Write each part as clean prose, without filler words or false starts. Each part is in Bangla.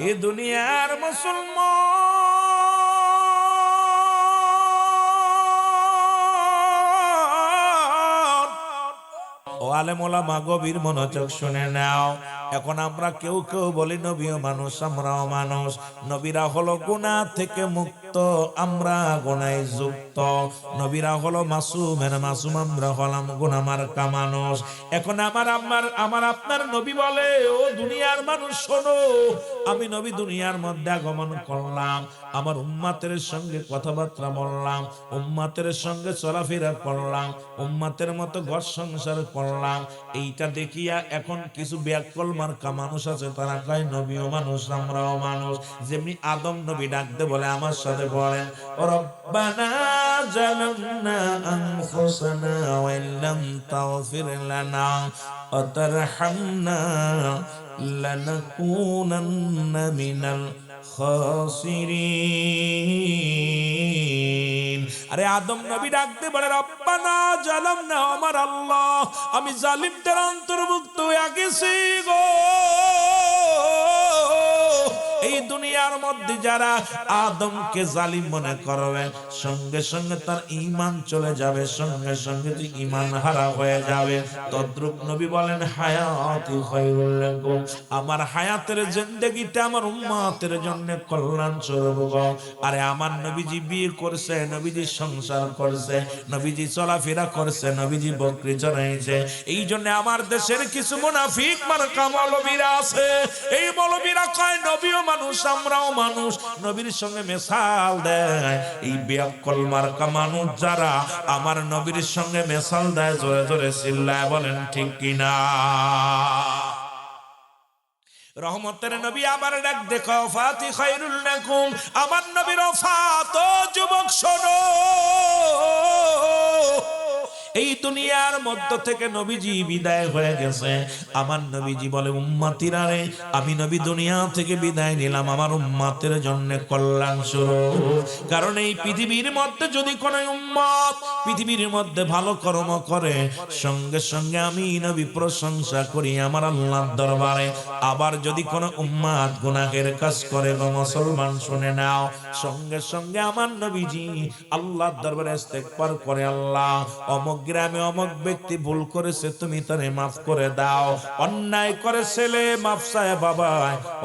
এই দুনিয়ার মুসলমান ও আলেম ওলামা গভীর মনোযোগ শুনে নাও। এখন আমরা কেউ কেউ বলি নবীও মানুষ, আমরাও মানুষ। নবীরা হলো গুনাহ থেকে মুক্ত, আমরা গুনাহে যুক্ত। নবীরা হলো মাসুমের মাসুম, আমরা হলাম গুনাহ মার্কা মানুষ। এখন আমার আপনার নবী বলে, ও দুনিয়ার মানুষ শোনো, আমি নবী দুনিয়ার মধ্যে আগমন করলাম, আমার উম্মাতের সঙ্গে কথাবার্তা বললাম, উম্মাতের সঙ্গে চলাফেরা করলাম, উম্মাতের মতো ঘর সংসার করলাম। এইটা দেখিয়া এখন কিছু ব্যাকল মার্কা মানুষ আছে, তারা কয় নবীও মানুষ, আমরাও মানুষ। যেমনি আদম নবী ডাকতে বলে, আমার সাথে বলেন, রব্বানা জালামনা আনফুসানা ওয়া ইল্লাম তাগফির লানা ওয়া তারহামনা লানাকুনান্না মিনাল খাসিরিন। আরে আদম নবী ডাকতে বলে, রব্বানা জালামনা, আমার আল্লাহ আমি জালিমদের অন্তর্ভুক্ত হয়ে গেছি গো। এই দুনিয়ার মধ্যে যারা আদমকে জালিম মনে করবে, সঙ্গে সঙ্গে তার ঈমান চলে যাবে, সঙ্গে সঙ্গে তুই ঈমান হারা হয়ে যাবে। তদ্রুপ নবী বলেন, হায়াতি খায়রুল লাকুম, আমার হায়াতের জিন্দেগিটা আমার উম্মতের জন্য কল্যাণ স্বরূপ। আরে আমার নবীজি বিয়ে করছে, নবীজি সংসার করছে, নবীজি চলাফেরা করছে, নবীজি বকরি চড়াইছে। এই জন্য আমার দেশের কিছু মুনাফিক মার্কা মৌলবীরা আছে, এই মৌলবীরা কয় নবীও মানুষ, আমরাও মানুষ, নবীর সঙ্গে মেশাল দেয়। এই বেয়াক্কল মার্কা মানুষ যারা আমার নবীর সঙ্গে মেশাল দেয়, জোরে জোরে চিল্লায় বলেন ঠিক কিনা। রহমতের নবী আবার ডাক দেখো, ফাতি খায়রুল লাকুম, আমার নবীর ওফাত, ও যুবক শোনো। এই দুনিয়ার মধ্য থেকে নবীজি বিদায় হয়ে গেছে। আমার নবীজি বলে, উম্মতিরা রে, আমি নবী দুনিয়া থেকে বিদায় নিলাম আমার উম্মতের জন্য কল্যাণ স্বরূপ। কারণ এই পৃথিবীর মধ্যে যদি কোনো উম্মত পৃথিবীর মধ্যে ভালো কর্ম করে, সঙ্গে সঙ্গে আমি নবী প্রশংসা করি আমার আল্লাহর দরবারে। আবার যদি কোনো উম্মত গুনাহের কাজ করে, গো মুসলমান শুনে নাও, সঙ্গে সঙ্গে আমার নবীজি আল্লাহর দরবারে ইস্তেগফার করে, আল্লাহ অমুক গ্রামে অমুক ব্যক্তি ভুল করেছে, তুমি তারে মাফ করে দাও। অন্যায় করে ছেলে মাফ চায় বাবা,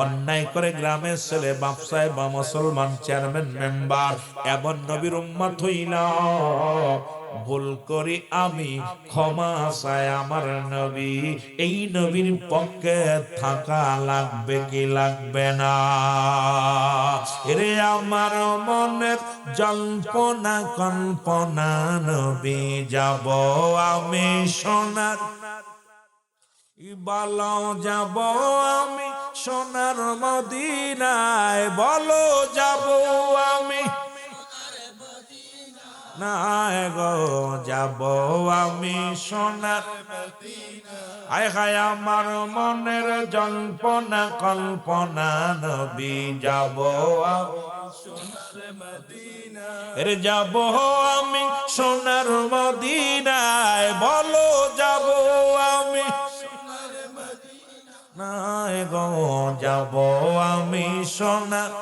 অন্যায় করে গ্রামের ছেলে মাফ চায় বা মুসলমান চেয়ারম্যান মেম্বার। এমন নবীর উম্মত হইলাম, ভুল করি আমি ক্ষমা চায় আমার নবী। এই নবীর পক্ষে থাকা লাগবে কি লাগবে না? রে আমার মনের জল্পনা কল্পনা, নবী যাব আমি সোনার, বলো যাব আমি সোনার মদিনায়, বলো যাব আমি না গো, যাব আমি সোনার মদিনায়। আয় হায় আমার মনের জল্পনা কল্পনা, নবী যাব সোনার মদিনায়, রে যাব আমি সোনার মদিনায়, বলো যাব আমি সোনার মদিনায় গো, যাব আমি সোনার।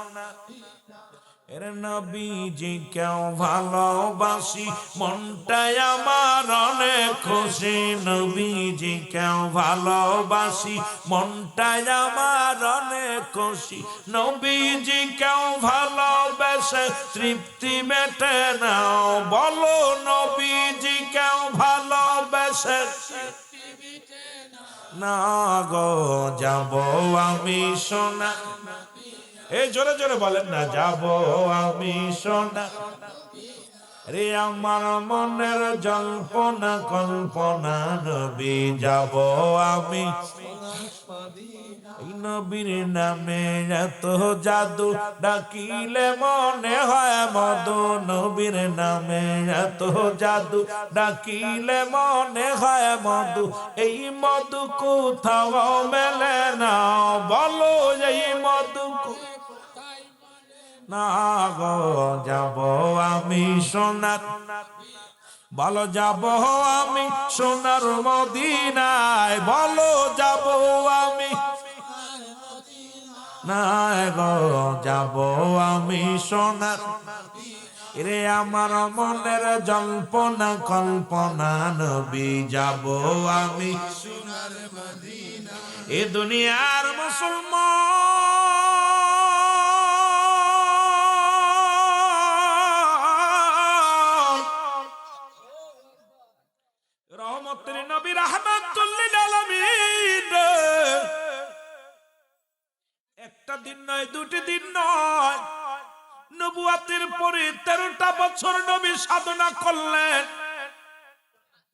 এর নবীজি কেউ ভালোবাসি, মনটাই আমার অনেক খুশি। নবীজি কেউ ভালোবাসি, মনটাই আমার অনেক খুশি। নবীজি কেউ ভালোবেসে তৃপ্তি মেটে নাও, বলো নবীজি কেউ ভালোবেসে না গো, যাব আমি সোনা। এই জোরে জোরে বলেন না, যাব আমি সোনা। রে আমার মনের জল্পনা কল্পনা, নবী যাব আমি। এই নবীর নামে এত জাদু, ডাকিলে মনে হয় মধু। নবীর নামে এত জাদু, ডাকিলে মনে হয় মধু। এই মধু কোথাও মেলে না, বলো এই মধু না গো, যাব আমি সোনার, বলো যাব আমি সোনার মদিনায়, বলো যাব আমি না গো যাব আমি সোনার রে আমার মনের জল্পনা কল্পনা নবী যাব আমি সোনার মদিনা এ দুনিয়ার মুসলমান রহমতের নবী রাহমাতুল লিল আলামিন একটা দিন নয় দুটি দিন নয় নবুয়াতের পরে 13টা বছর নবী সাধনা করলেন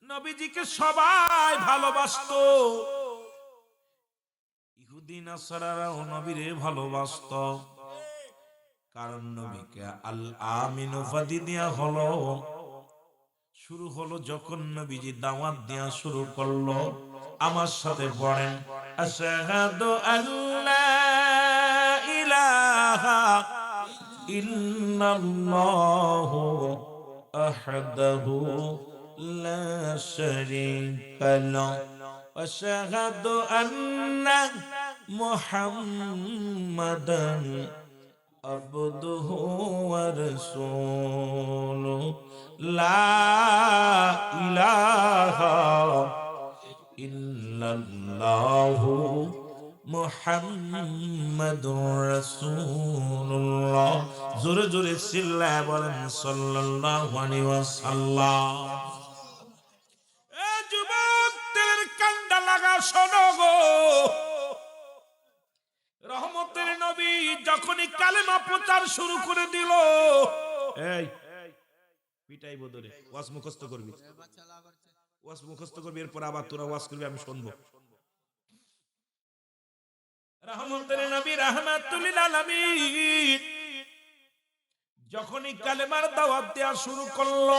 নবীজিকে সবাই ভালোবাসতো ইহুদি নাসারারাও নবীরে ভালোবাসতো কারণ নবীকে আল আমিন উপাধি দেয়া হলো শুরু হলো যখন নবীজি দাওয়াত দেয়া শুরু করলো আমার সাথে পড়েন আশহাদু আল্লা ইলাহা ইল্লাল্লাহু আহাদাহু লা শারীকা লাহু ওয়া আশহাদু আন্না মুহাম্মাদান আবদুহু ওয়া রাসূলুহু লা ইলাহা ইল্লাল্লাহু মুহাম্মাদুর রাসূলুল্লাহ জোরে জোরে চিল্লায়ে বলেন সাল্লাল্লাহু আলাইহি ওয়াসাল্লাম এ যুবকদের কান্দা লাগা শোনো গো রহমতের নবী যখনই কালেমা প্রচার শুরু করে দিল এই পিটাই বদরে ওয়াজ মুখস্থ করবি ওয়াজ মুখস্থ করবি এরপর আবার তোরা ওয়াজ করবি আমি শুনবো রহমতের নবী রাহমাতুল লিল আলামিন যখনই কালেমার দাওয়াত দেয়া শুরু করলো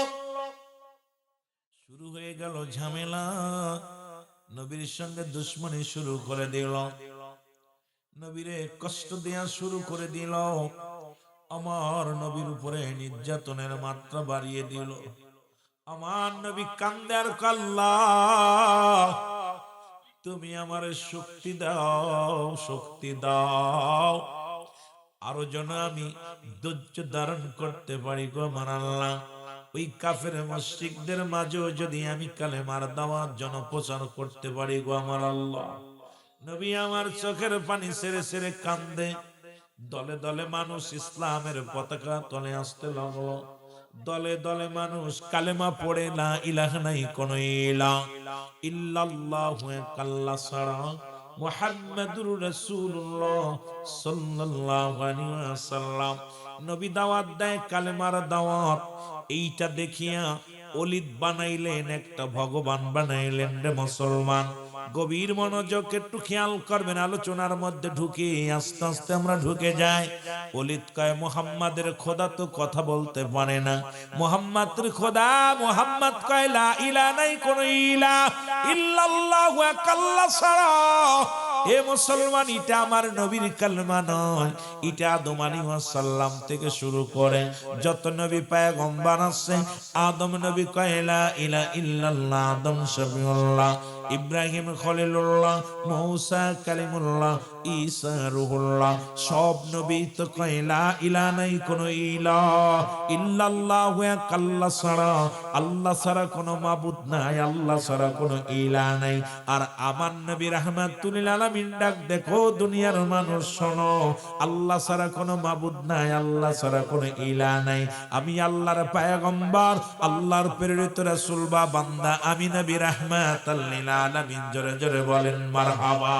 শুরু হয়ে গেল ঝামেলা নবীর সঙ্গে দুশমনি শুরু করে দিল নবীরে কষ্ট দেয়া শুরু করে দিল আমার নবীর উপরে নির্যাতনের মাত্রা বাড়িয়ে দিল আমার নবী কান্দে আর আল্লাহ তুমি আমারে শক্তি দাও আরো যেন আমি ধৈর্য ধারণ করতে পারি গো আমার আল্লাহ ওই কাফের মুশরিকদের মাঝেও যদি আমি কালেমার দাওয়াত জনপ্রচার করতে পারি গো আমার আল্লাহ নবী আমার চোখের পানি ছেড়ে ছেড়ে কান্দে দলে দলে মানুষ ইসলামের পতাকা তলে আসতে লাগলো দলে দলে মানুষ কালেমা পড়ে না ইলাহা নাই কোন ইলাহ ইল্লাল্লাহু কাল্লা সারা মুহাম্মাদুর রাসূলুল্লাহ সাল্লাল্লাহু আলাইহি ওয়াসাল্লাম নবী দাওয়াত দেয় কালেমার দাওয়াত এইটা দেখিয়া অলিদ বানাইলেন একটা ভগবান বানাইলেন রে মুসলমান গভীর মনোযোগ একটু খেয়াল করবেন আলোচনার মধ্যে ঢুকে আস্তে আস্তে আমরা ঢুকে যাই অলিদ কয় মুহাম্মাদের খোদা তো কথা বলতে পারে না মুহাম্মাদের খোদা মুহাম্মদ কয় লা ইলাহা নাই কোন ইলাহ ইল্লাল্লাহু কাল্লা সারা এ মুসলমান এটা আমার নবীর কালেমা নয় এটা আদম আলাইহিস সালাম থেকে শুরু করে যত নবী পয়গম্বর আছে আদম নবী কয় লা ইলাহা ইল্লাল্লাহ আদম শফিউল্লাহ ইব্রাহিম খলিলুল্লাহ মূসা কালিমুল্লাহ ঈসা রূহুল্লাহ সব নবী তো কয় লা ইলাহা নাই কোন ইলাহ ইল্লাল্লাহু কাল্লা সারা আল্লাহ ছাড়া কোনো মাবুদ নাই আল্লাহ ছাড়া কোনো ইলাহ নাই আর আমার নবী রাহমাতুল লিল আলামিন ডাক দেখো দুনিয়ার মানুষ শোনো আল্লাহ ছাড়া কোনো মাবুদ নাই আল্লাহ ছাড়া কোনো ইলাহ নাই আমি আল্লাহর পয়গম্বর আল্লাহর প্রেরিত রাসূল বা বান্দা আমি নবী রাহমাতুল লিল আলামিন জোরে জোরে বলেন মারহাবা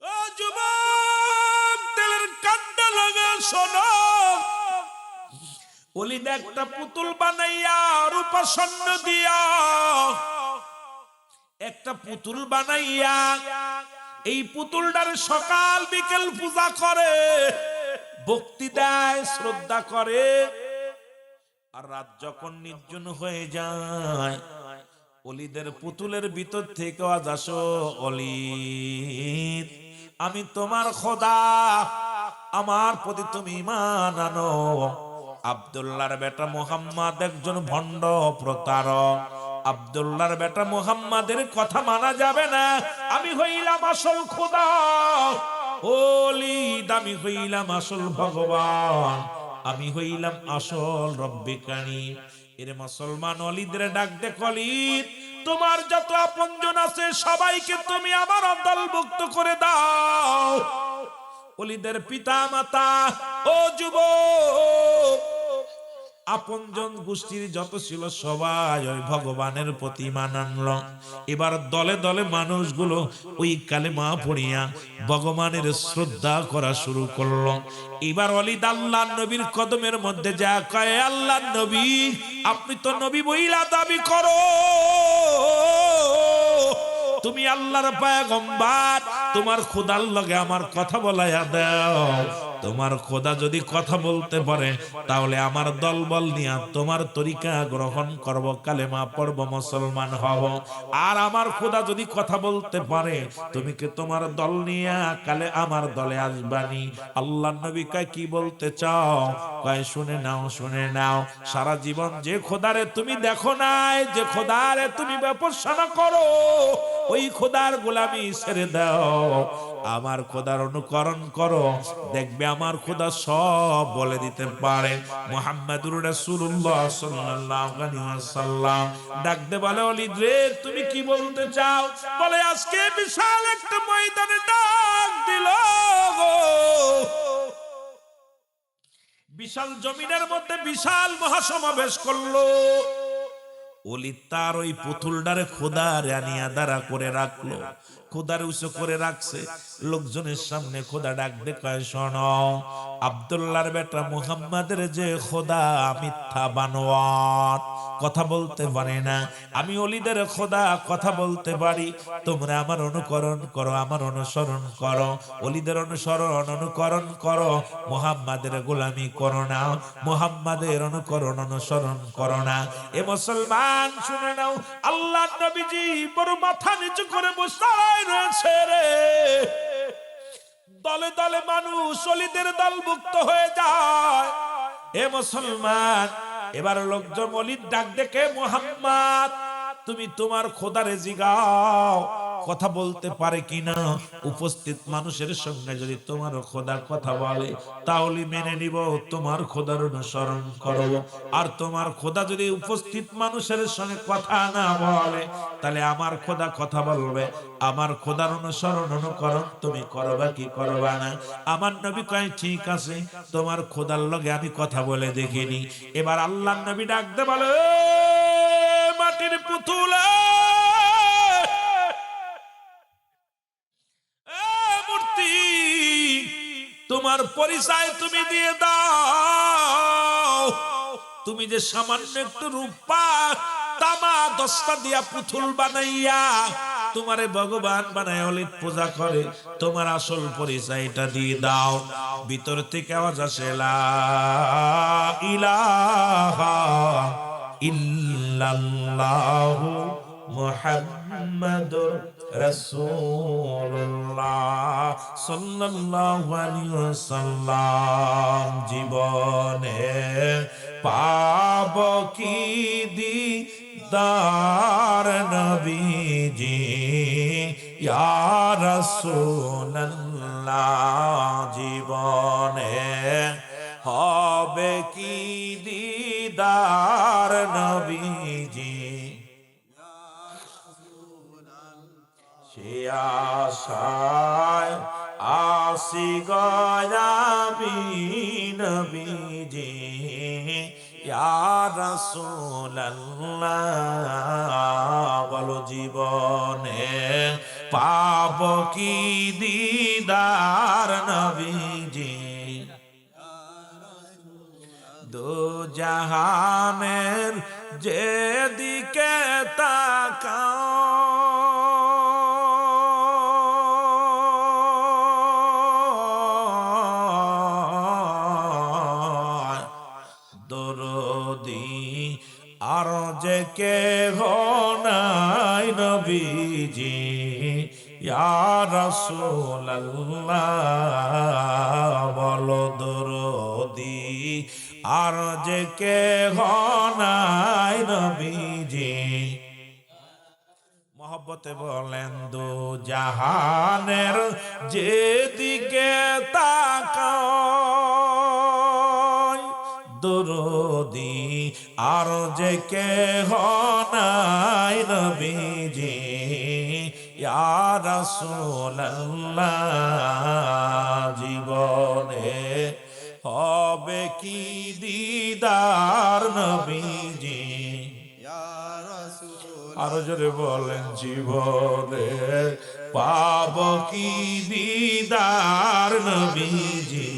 ও যুবক দিলের কান্না লাগা শোনো ওলিদ একটা পুতুল বানাইয়া রূপা স্বর্ণ দিয়া একটা পুতুল বানাইয়া এই পুতুলটার সকাল বিকেল পূজা করে ভক্তি দেয় শ্রদ্ধা করে আর রাত যখন নির্জন হয়ে যায় অলিদের পুতুলের ভিতর থেকে আওয়াজ আসো অলিদ আমি তোমার খোদা আমার প্রতি তুমি ঈমান আনো আব্দুল্লাহর বেটা মুহাম্মদ একজন ভণ্ড প্রতারক আব্দুল্লাহর বেটা মুহাম্মাদের কথা মানা যাবে না আমি হইলাম আসল খোদা ওলিদ আমি হইলাম আসল ভগবান, আমি হইলাম আসল রব্বে কারীম। এর মুসলমান অলিদের ডাক দে, অলিদ তোমার যত আপনজন আছে সবাইকে তুমি আমার অন্তর্ভুক্ত করে দাও। অলিদের পিতা মাতা, ও যুবক, আপনজন গোষ্ঠীর যত ছিল সবাই ওই ভগবানের প্রতি মানল। এবার দলে দলে মানুষগুলো ওই কালেমা পড়িয়া ভগবানের শ্রদ্ধা করা শুরু করলো। এবার অলিদ আল্লাহর নবীর কদমের মধ্যে যা কয়, আল্লাহর নবী আপনি তো নবী বইলা দাবি করো, তুমি আল্লাহর পয়গম্বর, তোমার খোদার লগে আমার কথা বলাইয়া দাও। তোমার খোদা যদি কথা বলতে পারে তাহলে আমার দলবল নিয়ে তোমার তরিকা গ্রহণ করব, কালেমা পড়ব, মুসলমান হব। আর আমার খোদা যদি কথা বলতে পারে তুমি কি তোমার দল নিয়ে কালে আমার দলে আসবানি। আল্লাহর নবী কয় কি বলতে চাও? কয় শুনে নাও, শুনে নাও। সারা জীবন যে খোদারে তুমি দেখো নাই, যে খোদারে তুমি উপাসনা করো, ওই খোদার গোলামি ছেড়ে দাও, আমার খোদার অনুকরণ করো, দেখবে আমার খোদা সব বলে দিতে পারে। মুহাম্মাদুর রাসূলুল্লাহ সাল্লাল্লাহু আলাইহি ওয়াসাল্লাম ডাক দে বলে, ওলিদ রে তুমি কি বলতে চাও? বলে আজকে বিশাল একটা ময়দানে ডাক দিল, বিশাল জমিনের মধ্যে বিশাল মহাসমাবেশ করলো। ওলিদ তার ওই পুতুলডারে খোদার আনিয়া দাঁড়া করে রাখলো, খোদার উঁচু করে রাখছে। লোকজনের সামনে খোদা ডাক দে কয়, শোনো, আব্দুল্লাহর বেটা মুহাম্মাদের যে খোদা মিথ্যা বানোয়াট, কথা বলতে পারে না। আমি ওলিদের খোদা, কথা বলতে পারি। তোমরা আমার অনুকরণ করো, আমার অনুসরণ করো, ওলিদের অনুকরণ করো, মুহাম্মাদের গোলামি করো না, মুহাম্মাদের অনুসরণ করো না। এ মুসলমান শুনে নাও, আল্লাহর নবীজি বড় মাথা নিচু করে বসে রয়েছে রে। দলে দলে মানুষ ওলিদের দলভুক্ত হয়ে যায়। এ মুসলমান, এবার লোকজন ওলিদ ডাক দেখে, মুহাম্মদ তুমি তোমার খোদারে জিগাও কথা বলতে পারে কিনা। উপস্থিত মানুষের সঙ্গে যদি তোমার খোদা কথা বলে তাহলে মেনে নিব, তোমার খোদার অনুসরণ করব। আর তোমার খোদা যদি উপস্থিত মানুষের সঙ্গে কথা না বলে তাহলে আমার খোদা কথা বলবে, আমার খোদার অনুকরণ তুমি করবা কি করবা না। আমার নবী কয় ঠিক আছে, তোমার খোদার লগে আমি কথা বলে দেখিনি। এবার আল্লাহর নবী ডাক দে বলে, মাটির পুতুল, মূর্তি, তোমার পরিচয় তুমি দিয়ে দাও। তুমি যে সামান্য একটু রূপা তামা দস্তা দিয়া পুতুল বানাইয়া তোমারে ভগবান বানায় ওলিদ পূজা করে, তোমার আসল পরিচয়টা দিয়ে দাও। ভিতর থেকে আওয়াজ আসে, লা ইলাহা ইল্লাল্লাহু মুহাম্মাদুর রাসূলুল্লাহ সাল্লাল্লাহু আলাইহি ওয়াসাল্লাম। জীবনে পাব কি দিদার নবীজি ইয়া রাসূলুল্লাহ, জীবনে হবে কি দিদার নবীজি, সে আশায় আসি গয়াবি নবীজি ইয়া রাসূলুল্লাহ। বলো জীবনে পাব কি দিদার নবীজি, দো জাহানের যেদিকে তাকাও দরদি আর যে কেহ নাই নবীজি ইয়া রাসূলুল্লাহ। বলো দরদি আর যে কেহ নাই নবীজি। মহব্বত হজরতে বলেন দো জাহানের যেদিকে তাকাই দরদি আর যে কেহ নাই নবীজি ইয়া রাসূলুল্লাহ জীবনে হবে কি দিদার নবীজি আরো জোরে বলেন জীবনে পাব কি দিদার নবীজি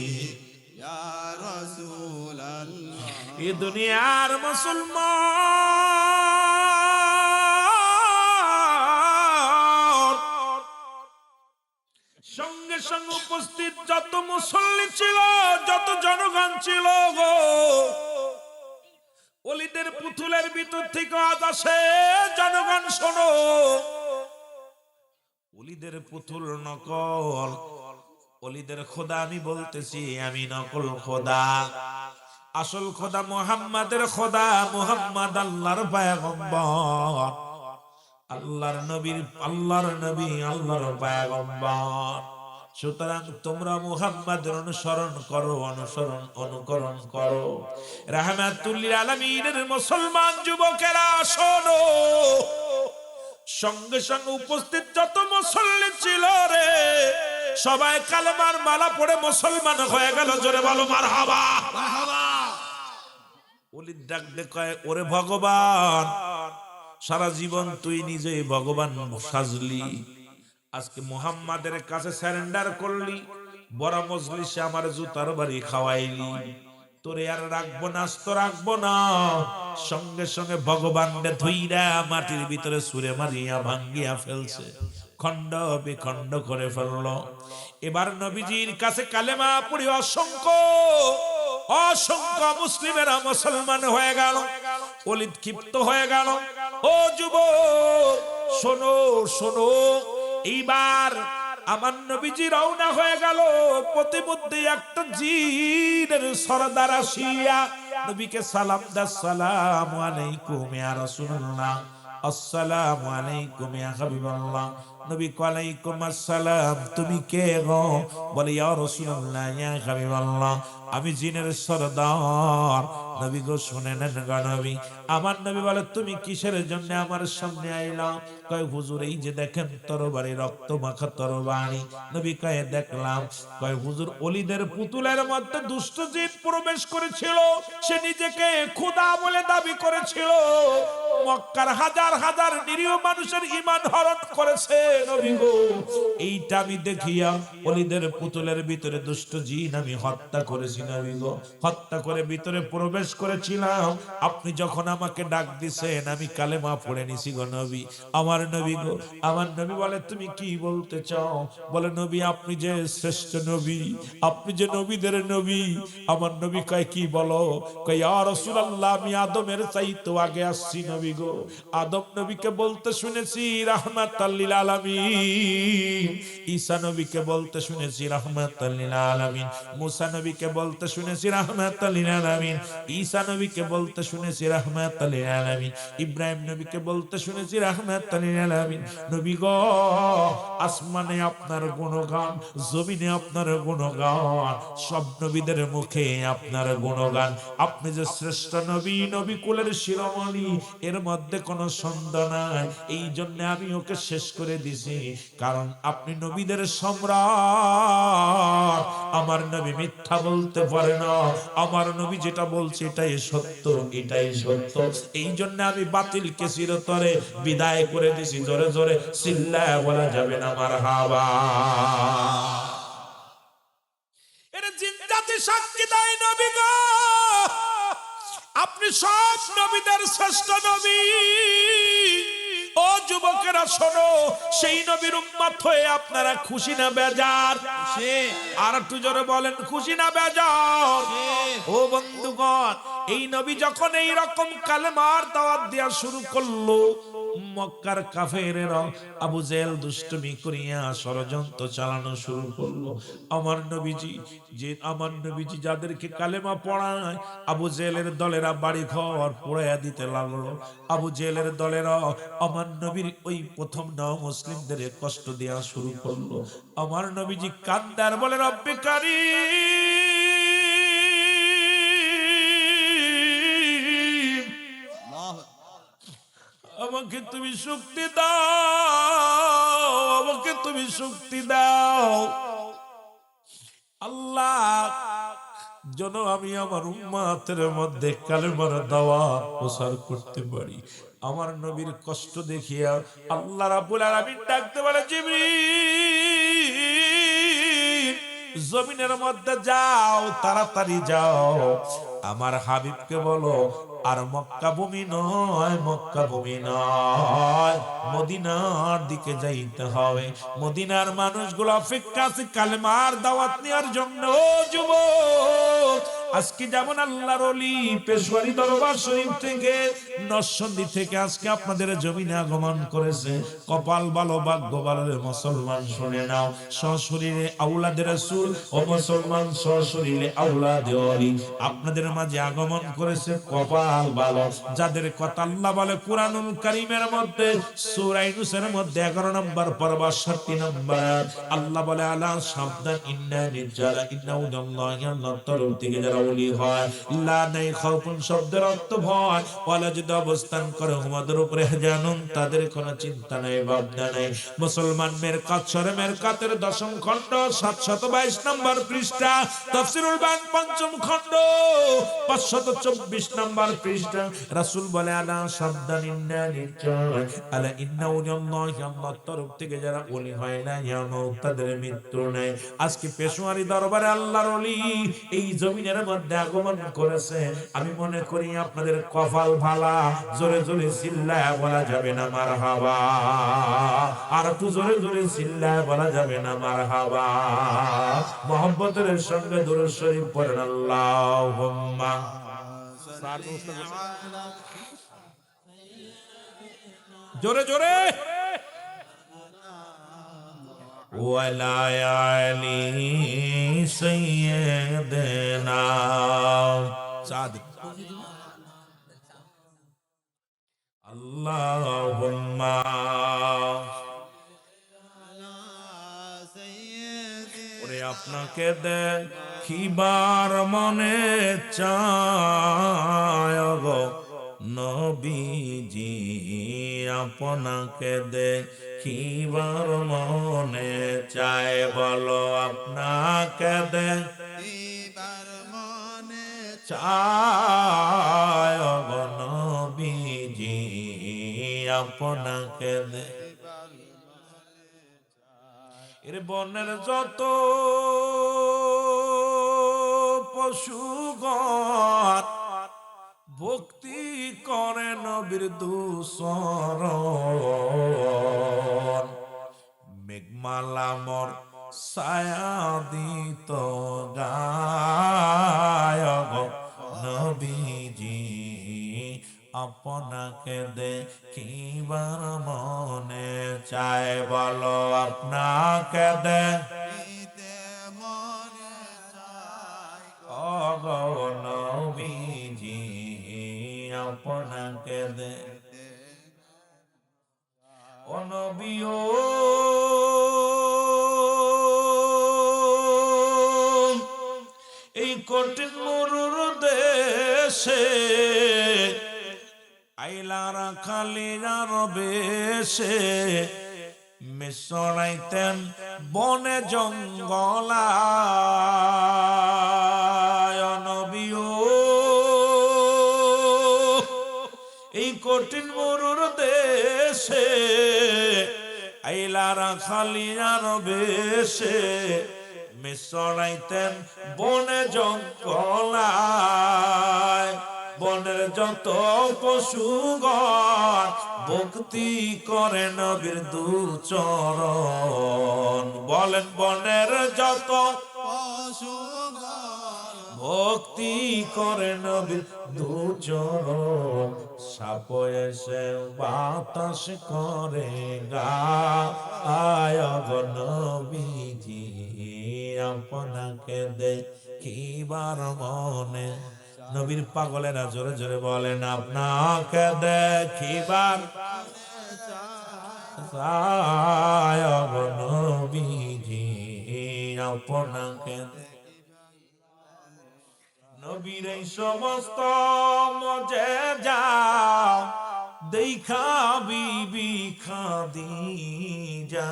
এই দুনিয়ার মুসলমান সঙ্গে সঙ্গে উপস্থিত যত মুসল্লি ছিল, যত জনগণ ছিল গো, ওলিদের পুতুলের ভিতর থেকে আজ আসে জনগণ শোনো, ওলিদের পুতুল নকল, ওলিদের খোদা আমি বলতেছি, আমি নকল খোদা। আসল খোদা মুহাম্মাদের খোদা, মুহাম্মদ আল্লাহর পয়গম্বর, আল্লাহর নবীর, আল্লাহর নবী, আল্লাহর পয়গম্বর। সুতরাং তোমরা মুহাম্মাদের অনুসরণ করো, অনুসরণ অনুকরণ করো। রাহমাতুল লিল আলামিনের মুসলমান যুবকেরা শোনো, সঙ্গে সঙ্গে উপস্থিত যত মুসল্লি ছিল রে, সবাই কালেমার মালা পড়ে মুসলমান হয়ে গেল। জোরে বলো মারহাবা। ওলিদ ডাক দে কয়, ওরে ভগবান, সারা জীবন তুই নিজে ভগবান সাজলি, আজকে মুহাম্মাদের কাছে সারেন্ডার করলি, বড় মজলিসে আমার জুতার বাড়ি খাওয়াইলি, তোরে আর রাখবো না, আস্ত রাখবো না। সঙ্গে সঙ্গে ভগবানকে ধুইরা মাটির ভিতরে সুরে মারিয়া ভাঙ্গিয়া ফেলছে, খণ্ড বিখণ্ড করে ফেললো। এবার নবীজির কাছে কালেমা পড়ি অসংখ্য অসংখ্য মুসলিমেরা মুসলমান হয়ে গেল। ওলিদ ক্ষিপ্ত হয়ে গেল। ও যুবক শোনো শোনো, এইবার আমার নবীজি রওনা হয়ে গেল। প্রতিমধ্যে একটা জিনের সরদার আসিয়া নবীকে সালাম দা, আসসালামু আলাইকুম ইয়া রাসূলুল্লাহ, আসসালামু আলাইকুম ইয়া হাবিবাল্লাহ। নবী ওয়ালাইকুম আসসালাম, তুমি কে গো? বলে ইয়া রাসূলুল্লাহ ইয়া হাবিবাল্লাহ, আমি জিনের সরদার। নবী গো শুনে নেন গো নবী। আমার নবী বলে, তুমি কিসের জন্য আমার সামনে আইলা? কয় হুজুর, এই যে দেখেন তরবারি, রক্ত মাখা তরবারি। নবী কয় দেখলাম। কয় হুজুর, ওলিদের পুতুলের মধ্যে দুষ্ট জিন প্রবেশ করেছিল, সে নিজেকে খোদা বলে দাবি করেছিল, মক্কার হাজার হাজার নিরীহ মানুষের ঈমান হরণ করেছে। নবী গো, এইটা আমি দেখিয়া ওলিদের পুতুলের ভিতরে দুষ্ট জিন আমি হত্যা করেছি। নবী গো, হত্যা করে ভিতরে প্রবেশ করেছিলাম। আপনি যখন আমাকে ডাক দিছেন, আমি কালেমা পড়ে নিছি গো নবী। আমার নবী গো, আমার নবী বলে, তুমি কি বলতে চাও? বলে, নবী আপনি যে শ্রেষ্ঠ নবী, আপনি যে নবীদের নবী। আমার নবী কয়, কি বলো? কয়, ইয়া রাসূলুল্লাহ, আমি আদমের চাইতে আগে আসছি। নবী গো, আদম নবীকে বলতে শুনেছি রাহমাতাল লিল আলামিন, ঈসা নবীকে বলতে শুনেছি রাহমাতাল লিল আলামিন, মুসা নবীকে বলতে শুনেছি রাহমাতাল লিল আলামিন, ঈসা নবীকে বলতে শুনেছি রাহমাতাল লিল আলামিন, ইব্রাহিম নবীকে বলতে শুনেছি রাহমাতাল লিল আলামিন। নবী গো, আসমানে আপনার গুণগান, জমিনে আপনার গুণগান, সব নবীদের মুখে আপনার গুণগান। আপনি যে শ্রেষ্ঠ নবী, নবী কুলের শিরোমণি, এর মধ্যে কোনো সন্দেহ নাই। এই জন্য আমি ওকে শেষ করে দিছি, কারণ আপনি নবীদের সম্রাট। আমার নবী মিথ্যা বলতে পারে না। আমার নবী যেটা বলছে এটাই সত্য, এটাই সত্য। এই জন্য আমি বাতিলকে চিরতরে বিদায় করে দিছি। জোরে জোরে চিল্লায় বলা যাবে না মারহাবা। এটা জিন্দাতে সাক্ষী দেয় নবী গো, আপনি সব নবীদের শ্রেষ্ঠ নবী। ও যুবকেরা শোনো, সেই নবীর উম্মত হয়ে আপনারা খুশি না বেজার? আর একটু জোরে বলেন, খুশি না বেজার? ও বন্ধুগণ, এই নবী যখন এই রকম কালেমার দাওয়াত দেওয়া শুরু করলো, মক্কার কাফেরেরা আবু জেহেল দুষ্টুমি করিয়া ষড়যন্ত্র চালানো শুরু করলো। আমার নবীজি যাদেরকে কালেমা পড়ায় আবু জেহেলের দলেরা বাড়ি ঘর পোড়াইয়া দিতে লাগলো। আবু জেহেলের দলেরা আমার নবীর ওই প্রথম মুসলিমদের কষ্ট দেওয়া শুরু করলো। আমার নবীজি কান্দার বলে, রব্বে কারীম, আমাকে তুমি শক্তি দাও, আমাকে তুমি শক্তি দাও আল্লাহ, যেন আমি আমার উম্মতের মধ্যে কালেমার দাওয়াত প্রচার করতে পারি। আমার নবীর কষ্ট দেখিয়া আল্লাহ রাব্বুল আলামিন ডাকতে বলে, জিবরিল জমিনের মধ্যে যাও, তাড়াতাড়ি যাও, আমার হাবিবকে বলো আর মক্কা ভূমি নয়, মক্কা ভূমি নয়, মদিনার দিকে যাইতে হবে। মদিনার মানুষগুলো অপেক্ষা আছে কালেমার দাওয়াত নেওয়ার জন্য। ও যুবক, আজকে যেমন আল্লাহর ওলি পেশওয়ারি দরবার শরীফ থেকে নরসিংদী থেকে আজকে আপনাদের জমিনে আগমন করেছে, কপাল ভালো ভাগ্য ভালো মুসলমান, শুনে নাও, সশরীরে আওলাদে রাসূল ও মুসলমান সশরীরে আওলাদে ওলি আপনাদের মাঝে আগমন করেছে, কপাল ভালো। যাদের কথা আল্লাহ বলে কুরআনুল কারীমের মধ্যে সূরা ইউনূসের মধ্যে 11 নম্বর পর্ব 60 নম্বর, আল্লাহ বলে, আলা সাবধান, ইন্না রিজালা ইন্নাউল্লাহি, আল্লাহর তরফ থেকে যারা ওলি হয়, লা নাই খাউফুন শব্দের অর্থ ভয়, ওয়ালা যদি অবস্থান করে আমাদের উপরে জানুন, তাদের কোনো চিন্তা নাই, ভাবনা নাই। মুসলমান মেরকাত সরে মেরকাতের 10ম খণ্ড 722 নম্বর পৃষ্ঠা, তাফসীরুল বায়ান 5ম খণ্ড 524 নম্বর পৃষ্ঠা, রাসূল বলে, আলা সাবধান, ইন্না নিশ্চয়, আলা ইন্নাউল্লাহি, আল্লাহর তরফ থেকে যারা ওলি হয় না ইয়ামুত, তাদের মৃত্যু নেই। আজকে পেশওয়ারি দরবারে আল্লাহর ওলি এই জমিনের মধ্যে আগমন করেছে। আমি মনে করি আপনাদের কপাল ভালা। জোরে জোরে চিল্লায় বলা যাবে না মারহাবা? আর একটু জোরে জোরে চিল্লায় বলা যাবে না মারহাবা? মুহাম্মদের সঙ্গে দুরূদ শরীফ পড়েন, আল্লাহুম্মা জোরে জোরে, ওয়ালা আলি সাইয়্যিদিনা সাদিক, আল্লাহুম্মা ওরে আপনাকে দেখিবার মনে চায় গো নবীজি, আপনাকে দেখিবার মনে চায়, বলো আপনাকে দেখিবার মনে চায় গো নবীজি, আপনাকে দেখিবার মনে চায়। এর বনের যত পশুগণ ভক্তি করে নবীর দুসরণ, মেঘমালা মোর ছায়া দিত গায় গো নবীজি, আপনাকে দেখিবার মনে চায়, বলো আপনাকে দেখিতে মনে চায় গো নবীজি, আপনাকে দেখতে। ও নবী ও এই কঠিন মরুর দেশে আইলারা খালিরা বেশে মিশরাইতেন বনে জঙ্গলায়। নবী ও এই কঠিন মরুর দেশে আইলারা খালিরা বেশে মিশরাইতেন বনে জঙ্গলায়। বনের যত পশুগণ ভক্তি করে নবীর দুচরণ, বলেন বনের যত পশুগণ ভক্তি করে নবীর দুচরণ সাপ এসে বাতাস করে গায় গো নবীজি আপনাকে দেখিবার মনে নবীর পাগলেরা জোরে জোরে বলেন আপনাকে দেখিবার নবীজি আপনাকে নবীর এই সমস্ত মজে যা দেখা বিবি খাদিজা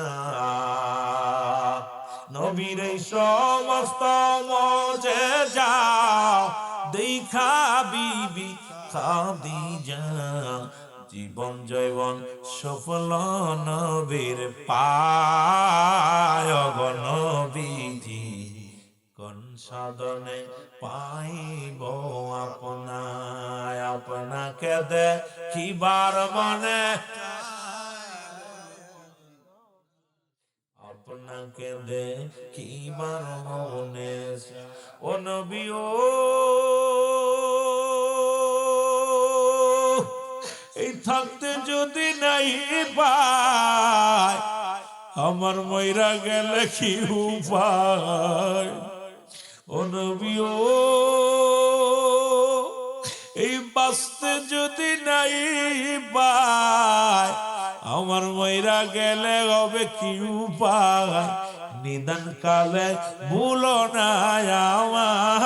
নবীর এই সমস্ত মজে যা দেখা বিবি খাদিজা জীবন জৈবন সফল নবীর পায় গো নবীজি কোন সাধনে পাইব আপনায় আপনাকে দেখিবার মনে আপনাকে দেখিবার মনে ও নবী ও এই থাকতে যদি নাই পায় আমার ময়রা গেলে কি উপায় ও নবী ও এই বাঁচতে যদি নাই পায় আমার ময়রা গেলে হবে কি উপায় নিদান কালে ভুলো না আমার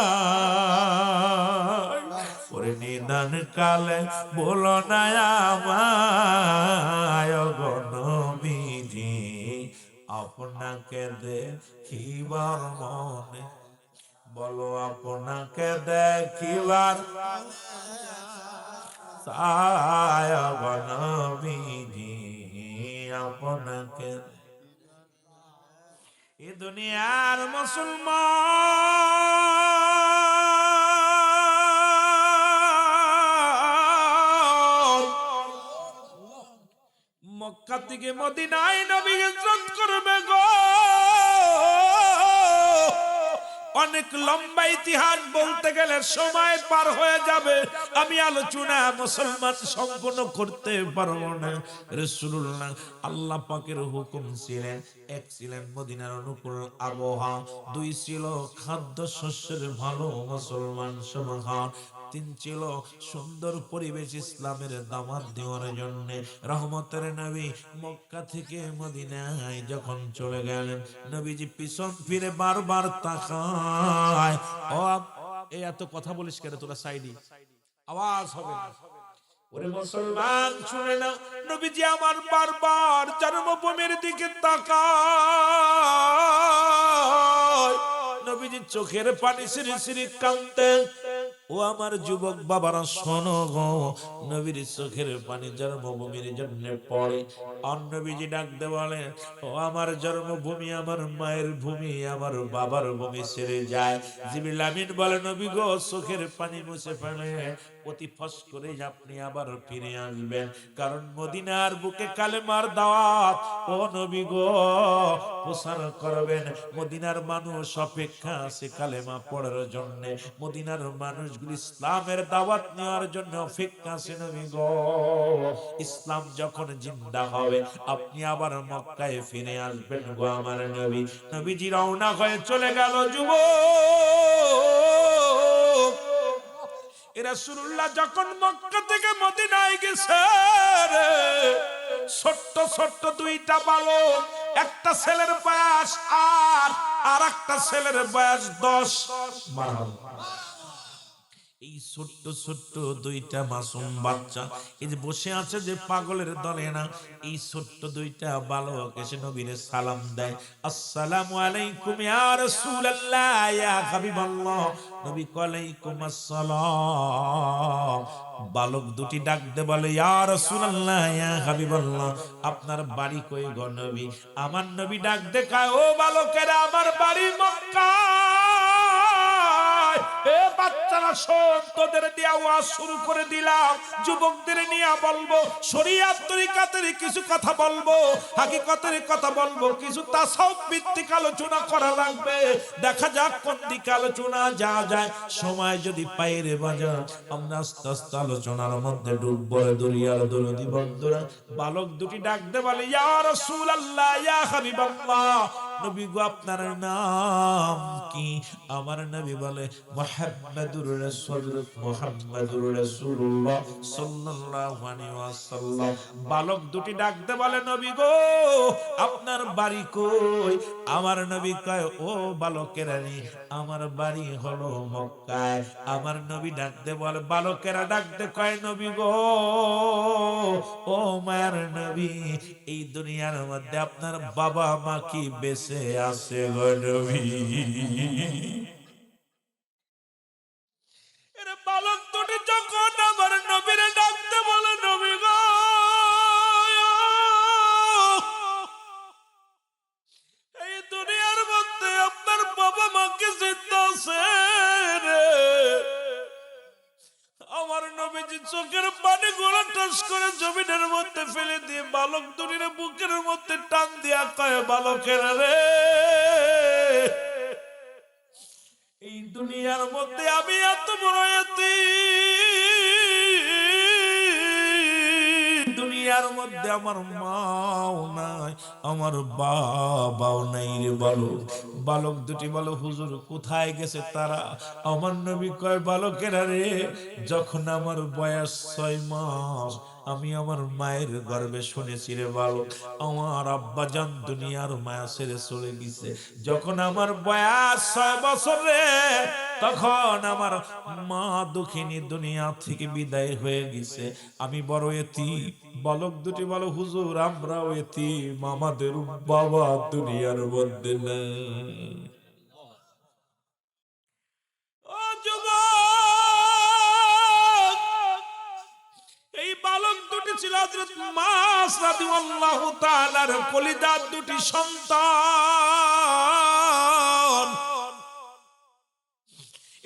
ওরে নিদান কালে ভুলো না আমায় গো নবীজি আপনাকে দেখিবার মনে বলো আপনাকে দেখিবার গো নবীজি আপনাকে এ দুনিয়ার মুসলমান মক্কা থেকে মদিনায় নবী হিজরত করবে গো অনেক লম্বা ইতিহাস বলতে গেলে সময় পার হয়ে যাবে আমি আলোচনা মুসলমান সম্পূর্ণ করতে পারবো না রাসূলুল্লাহ আল্লাহ পাকের হুকুম ছিলেন এক ছিলেন মদিনার অনুকূল আবহাওয়া দুই ছিল খাদ্য শস্যের ভালো মুসলমান সমাহার তিন ছিল সুন্দর পরিবেশ ইসলামের দাওয়াত দেওয়ার জন্য রহমতের নবী মক্কা থেকে মদিনায় যখন চলে গেলেন নবীজি পিছন ফিরে বারবার তাকায় ও এই এত কথা বলিস কেন তোরা সাইডি আওয়াজ হবে না ওরে মুসলমান শুনে না নবীজি আমার বারবার জন্মভূমির দিকে তাকায় নবীজি চোখের পানি সিরি সিরি কাঁদতে ও আমার যুবক বাবারা শোনো গো নবীর চোখের পানি জন্মভূমির জন্য পড়ে আর নবীজি ডাকতে বলেন ও আমার জন্মভূমি আমার মায়ের ভূমি আমার বাবার ভূমি ছেড়ে যায় জিবরিল আমিন বলে নবী গো চোখের পানি মুছে ফেলে অতি ফস করে আপনি আবার ফিরে আসবেন কারণ মদিনার বুকে কালেমার দাওয়াত ও নবী গো প্রচার করবেন মদিনার মানুষ অপেক্ষা আছে কালেমা পড়ার জন্য মদিনার মানুষগুলো ইসলামের দাওয়াত নেওয়ার জন্য অপেক্ষা আছে নবী গো ইসলাম যখন জিন্দা হবে আপনি আবার মক্কায় ফিরে আসবেন গো আমার নবী নবীজি রওনা হয়ে চলে গেল যুবক রাসূলুল্লাহ যখন মক্কা থেকে মদিনায় গেছে ছোট্ট ছোট্ট দুইটা বালক একটা ছেলের বয়স 8 আর একটা ছেলের বয়স 10 এই ছোট্ট ছোট্ট দুইটা মাসুম বাচ্চা এই যে বসে আছে যে পাগলের দলে না এই ছোট্ট দুইটা বালক এসে নবীরে সালাম দেয় আসসালামু আলাইকুম ইয়া রাসূলুল্লাহ ইয়া হাবিবাল্লাহ নবী ওয়ালাইকুম আসসালাম বালক দুটি ডাক দে বলে ইয়া রাসূলুল্লাহ ইয়া হাবিবাল্লাহ আপনার বাড়ি কই গো নবী আমার নবী ডাক দে কয় ও বালকেরা আমার বাড়ি মক্কা এ বাচ্চা বাচ্চারা শোন, তোদের দিয়ে ওয়াজ শুরু করে দিলাম। যুবকদের নিয়ে বলবো, শরিয়াত তরিকাতের কিছু কথা বলবো, হাকিকতের কথা বলবো, কিছু তাসাউফ ভিত্তিক আলোচনা করা লাগবে। দেখা যাক কোন দিকে আলোচনা যাওয়া যায়। সময় যদি পাই রে বাজার, আমরা আস্তে আস্তে আলোচনার মধ্যে ডুববো। দুনিয়ার দরদি বন্ধুরা, বালক দুটি ডাক দে বলে, ইয়া রাসূলুল্লাহ, ইয়া হাবিবাল্লাহ, নবী গো আপনার নাম কি? আমার নবী বলে, মুহাম্মাদুর রাসূল, মুহাম্মাদুর রাসূলুল্লাহ সাল্লাল্লাহু আলাইহি ওয়াসাল্লাম। বালক দুটি ডাক দে বলে, নবী গো আপনার বাড়ি কই? আমার নবী কয়, ও বালকেরা রে, আমার বাড়ি হলো মক্কায়। আমার নবী ডাক দে বলে, বালকেরা ডাক দে কয়, নবী গো, ও মায়ের নবী, এই দুনিয়ার মধ্যে আপনার বাবা মা কি বেঁচে আছে গো নবী? এর বালক দুটি যখন আমার নবীর ডাকতে বলে, নবী গো, এই দুনিয়ার মধ্যে আপনার বাবা মা কি জিন্দা আছে রে? আমার নবীজি চোখের পানি গোলা টাস করে জমিনের মধ্যে ফেলে দিয়ে বালক দুটির বুকের মধ্যে টান দিয়া কয়, বালকের রে, এই দুনিয়ার মধ্যে আমি এত বড় এতিম, দুনিয়ার মধ্যে আমার মাও নাই, আমার বাবাও নাই রে বালক। বালক দুটি বলো, হুজুর কোথায় গেছে তারা? আমার নবী কয়, বালকেরা রে, যখন আমার বয়স 6 মাস, আমি আমার মায়ের গর্ভে শুনেছি রে বালক, আমার আব্বা জান দুনিয়ার মায়া ছেড়ে চলে গেছে। যখন আমার বয়স 6 বছর রে, তখন আমার মা দুঃখিনী দুনিয়া থেকে বিদায় হয়ে গেছে, আমি বড় এতিম। বালক দুটি বলো, হুজুর আমরাও এতিম, আমাদের বাবা দুনিয়ার মধ্যে নেই। ও যুবক, এই বালক দুটি ছিল হযরত মাস রাদিয়াল্লাহু তাআলার কলিজার দুটি সন্তান।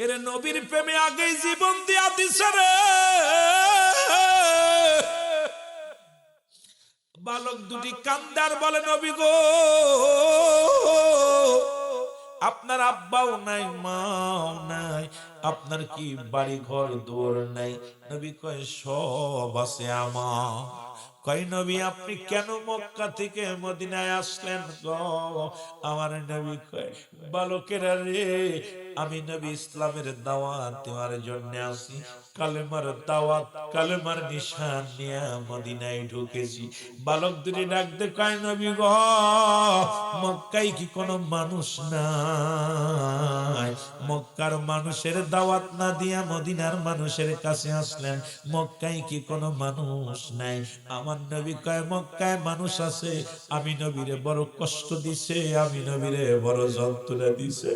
এর নবীর প্রেমে আগেই জীবন দিয়া দিছে রে। বালক দুটি কান্দার বলে, নবী গো, আপনার আব্বাও নাই, মাও নাই, আপনার কি বাড়ি ঘর দুয়ার নাই? নবী কয়, সব আছে আমার। কয়, নবী আপনি কেন মক্কা থেকে মদিনায় আসলেন গো? আমার নবী কয়, বালকেরা রে, আমি নবী ইসলামের দাওয়াত দেওয়ার জন্য আসি। কালেমার দাওয়াত, কালেমার নিশান নিয়ে মদিনায় ঢুকেছি। বালক দুটি ডাকতে কয়, নবী গো, মক্কায় কি কোনো মানুষ নাই? মক্কার মানুষের দাওয়াত না দিয়া মদিনার মানুষের কাছে আসলেন, মক্কায় কি কোনো মানুষ নাই? আমার নবী কয়, মক্কায় মানুষ আছে, আমি নবীরে বড় কষ্ট দিছে, আমি নবীরে বড় যন্ত্রণা দিছে।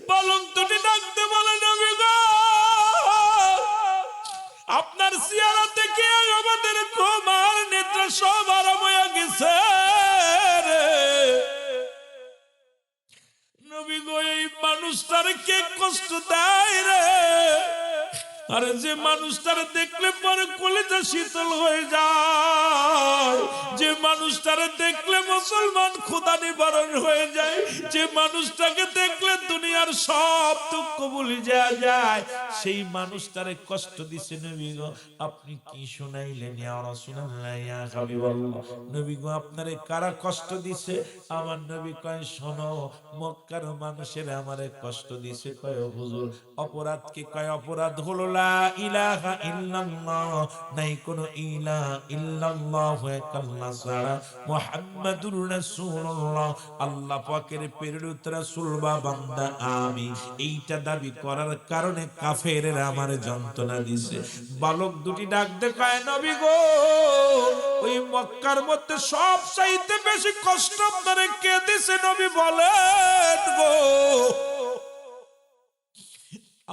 বালক দুটি ডাকতে বলে, নবী গো, আপনার চেহারা দেখে আমাদের ঘুম আর নিদ্রা সব আরাম হয়ে গেছে রে। নবী গো, এই মানুষটার কে কষ্ট দেয় রে? আরে যে মানুষটার দেখলে পরে কলিজা শীতল হয়ে যায়, যে মানুষটার দেখলে মুসলমান খোদা নিবারণ হয়ে যায়, যে মানুষটাকে দেখলে দুনিয়ার সব দুঃখ ভুলে যাওয়া যায়, সেই মানুষটারে কষ্ট দিছে নবী গো। আপনি কি শুনাইলেন ইয়া রাসূলুল্লাহ, ইয়া হাবিবাল্লাহ? নবী গো, আপনারে কারা কষ্ট দিছে? আমার নবী কয়, শোনো, মক্কার মানুষের আমারে কষ্ট দিছে। কয়, হুজুর অপরাধ কি? কয়, অপরাধ হলো লা ইলাহা ইল্লাল্লাহ, নাই কোনো ইলাহা ইল্লাল্লাহ এক আল্লাহ ছাড়া, মুহাম্মাদুর রাসূলুল্লাহ আল্লাহ পাকের প্রেরিত রাসূল বা বান্দা আমি, এইটা দাবি করার কারণে কাফেররা আমারে যন্ত্রণা দিছে। বালক দুটি ডাক দেখায়, নবী গো, ওই মক্কার মধ্যে সব চাইতে বেশি কষ্ট আপনারে কে দিছে নবী বলেন গো?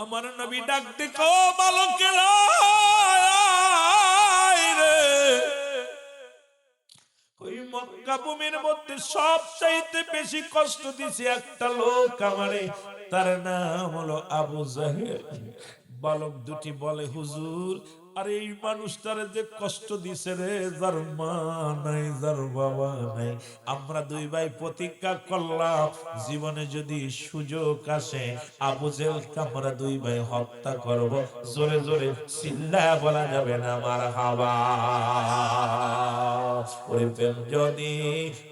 আমার নবী ডাক দেখো, বালকেরা রে, ওই মক্কা ভূমির মধ্যে সব চাইতে বেশি কষ্ট দিছে একটা লোক আমারে, তার নাম হলো আবু জাহেল। বালক দুটি বলে, হুজুর আরে এই মানুষটারে যে কষ্ট দিছে রে, যার মা নাই যার বাবা নাই, আমরা দুই ভাই প্রতিজ্ঞা করলাম জীবনে যদি সুযোগ আসে আবু জেহেলকে আমরা দুই ভাই হত্যা করব। জোরে জোরে চিল্লায়া বলা যাবে না মারহাবা। ওই প্রেম যদি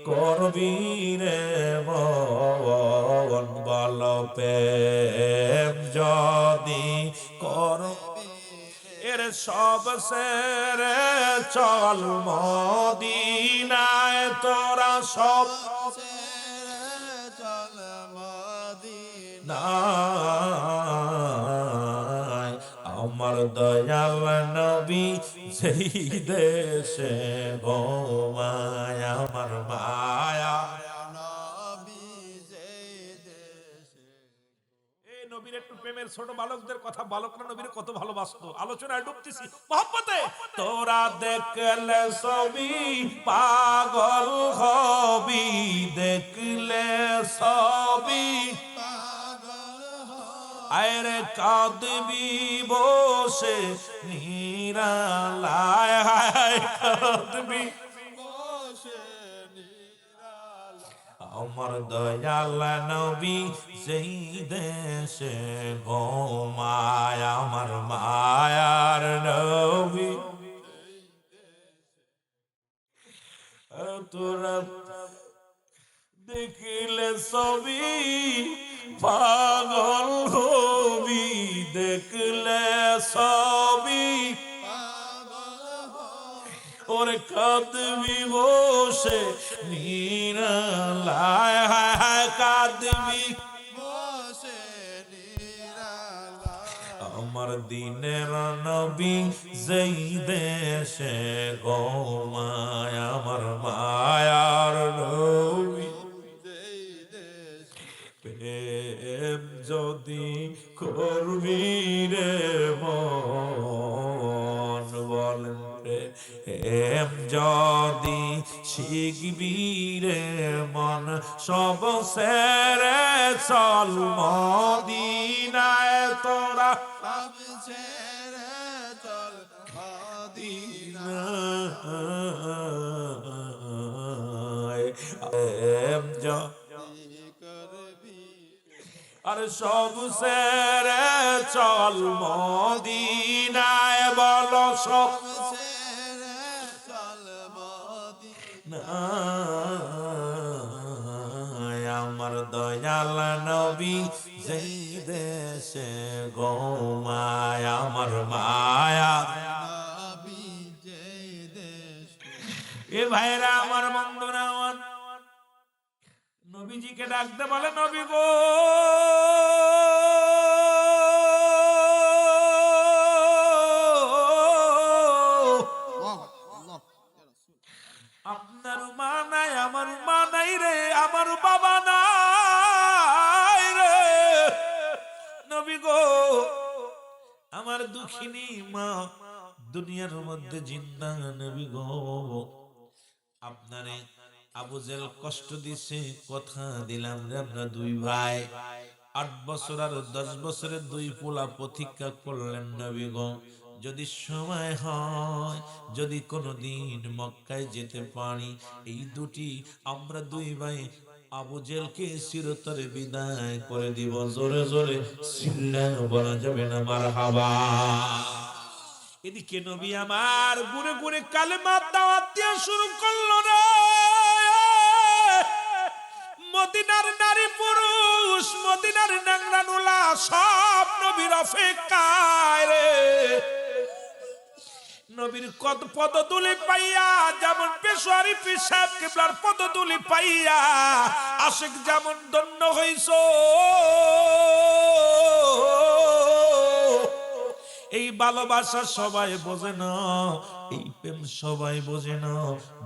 করবি রে মন, বল প্রেম যদি করবি, এর সব সেরে চল মদিনায়, তোরা সব চল মদিনা, আমার দয়াল নবী সেই দেশে ঘুমায়, আমার মায়া নবী যেই দেশে। এই নবীর একটু প্রেমের ছোট বালকদের কথা, বালকরা নবীর কত ভালোবাসতো, আলোচনায় ডুবতেছি মহব্বতে। তোরা দেখলে সবই পাগল হবি, দেখলে সবই আরে কাঁদবি বসে নিরালায়, কাঁদবি বসে নিরালা, আমার দয়াল নবী সেই দেশে ঘুমায়, আমার মায়ার নবী। তোরা দেখিলে সবই পাগল হবি, দেখলে সবই ওরে কাঁদবি বসে নিরালায়, কাঁদবি বসে নিরালা, আমার দিনের নবী যেই দেশে ঘুমায়, আমার মায়ার নবী। যেই দেশে। প্রেম যদি করবি রে মন, বলেন প্রেম যদি শিখবি রে মন, সব সেরে চল মদিনায়, তোরা সব ছেড়ে চল মদিনা, প্রেম করবি আর সব সেরে চল মদিনায়, বলো সব ছেড়ে চল মদিনা, আমার দয়াল নবী যেই দেশে ঘুমায়, আমার মায়া নবী যেই দেশে। এ ভাইরা আমার, বন্ধুরা আমার, নবীজিকে ডাকতে বলে, নবী গো আপনার মা নাই, আমার মা নাই রে, আমার বাবা নাই রে, নবী গো আমার দুঃখিনী মা দুনিয়ার মধ্যে জিন্দা, নবী গো আপনারে আবু জেহেল কষ্ট দিছে, কথা দিলাম যে আমরা দুই ভাই 8 বছর আর 10 বছরের দুই পোলা প্রতীক্ষা করলেন, নবী গো যদি সময় হয়, যদি কোনোদিন মক্কায় যেতে পারি, এই দুটি আমরা দুই ভাই আবু জেহেলকে চিরতরে বিদায় করে দিব। জোরে জোরে চিল্লায় বলা যাবে না মারহাবা। এদিকে নবী আমার গুনে গুনে কালেমার দাওয়াত দেওয়া শুরু করলো রে। মদিনার নারী পুরুষ, মদিনার নাংরানুলা সব নবীর অপেক্ষায় রে। নবীর কত পদধূলি পাইয়া, যেমন পেশোয়ারি পীর সাহেব কিবলার পদধূলি পাইয়া আশিক যেমন ধন্য হইছো, এই ভালোবাসা সবাই বোঝে না। এই প্রেম সবাই বোঝে না,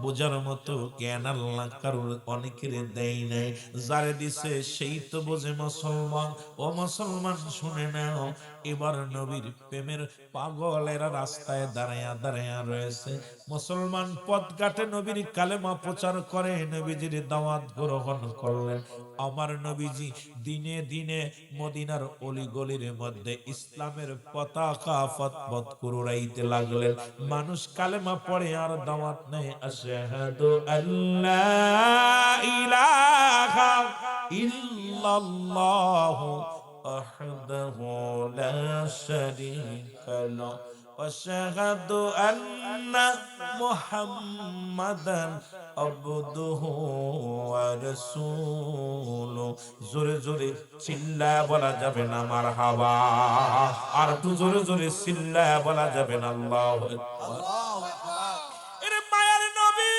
বোঝার মতো জ্ঞান আল্লাহ কারোর অনেকের দেয় নাই, যারে দিছে সেই তো বোঝে। মুসলমান, ও মুসলমান শুনে নাও, এবার নবীর প্রেমের পাগলেরা রাস্তায় দাঁড়ায়া দাঁড়ায়া রয়েছে। মুসলমান পথ ঘাটে নবীর কালেমা প্রচার করে, নবীজির দাওয়াত গ্রহণ করলেন। আমার নবীজি দিনে দিনে মদিনার অলিগলির মধ্যে ইসলামের পতাকা ফতফত কুড়াইতে লাগলেন। মানুষ কালেমা পড়ে আর দাওয়াত নেয়, আশহাদু আল্লা ইলাহা ইল্লাল্লাহু ওয়াহদাহু লা শারীকা লাহু ওয়াশহাদু আন্না মুহাম্মাদান আবদুহু ওয়া রাসূলুহু। জোরে জোরে চিল্লায়া বলা যাবে না মারহাবা, আর একটু জোরে জোরে চিল্লায়া বলা যাবে না আল্লাহু আকবার। আল্লাহু আকবার। এরে মায়ার নবী,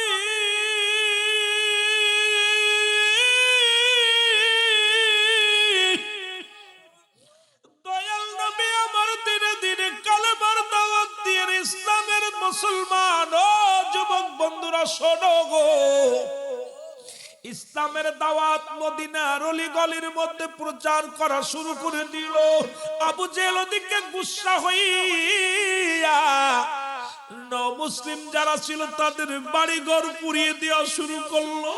দয়াল নবী আমার দিনে দিনে কালেমার দাওয়াত দিয়ে ইসলামের মুসলমান। ও যুবক বন্ধুরা শোনো গো, ইসলামের দাওয়াত মদিনার অলিগলির মধ্যে প্রচার করা শুরু করে দিল। আবু জেহেল ওদিকে গুসা হইয়া মুসলিম যারা ছিল তাদের বাড়ি ঘর পুড়িয়ে দেওয়া শুরু করলো,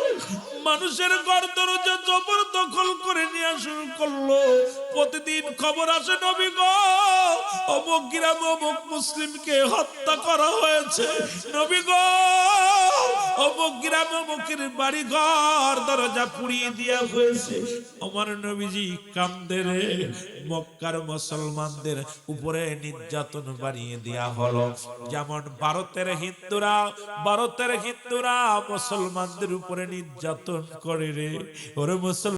মানুষের ঘর দরজা জবরদখল করে নেওয়া শুরু করলো। প্রতিদিন খবর আসে, নবী গো অমুক গ্রামে অমুক মুসলিমকে হত্যা করা হয়েছে, নবী গো অমুক গ্রামে অমুকের বাড়ি ঘর দরজা পুড়িয়ে দেওয়া হয়েছে। আমার নবীজি কান্দে রে, মক্কার মুসলমানদের উপরে নির্যাতন বাড়িয়ে দেয়া হলো। যেমন ভারতের হিন্দুরা মুসলমানদের উপরে নির্যাতন করে রে, ওরে মুসলমান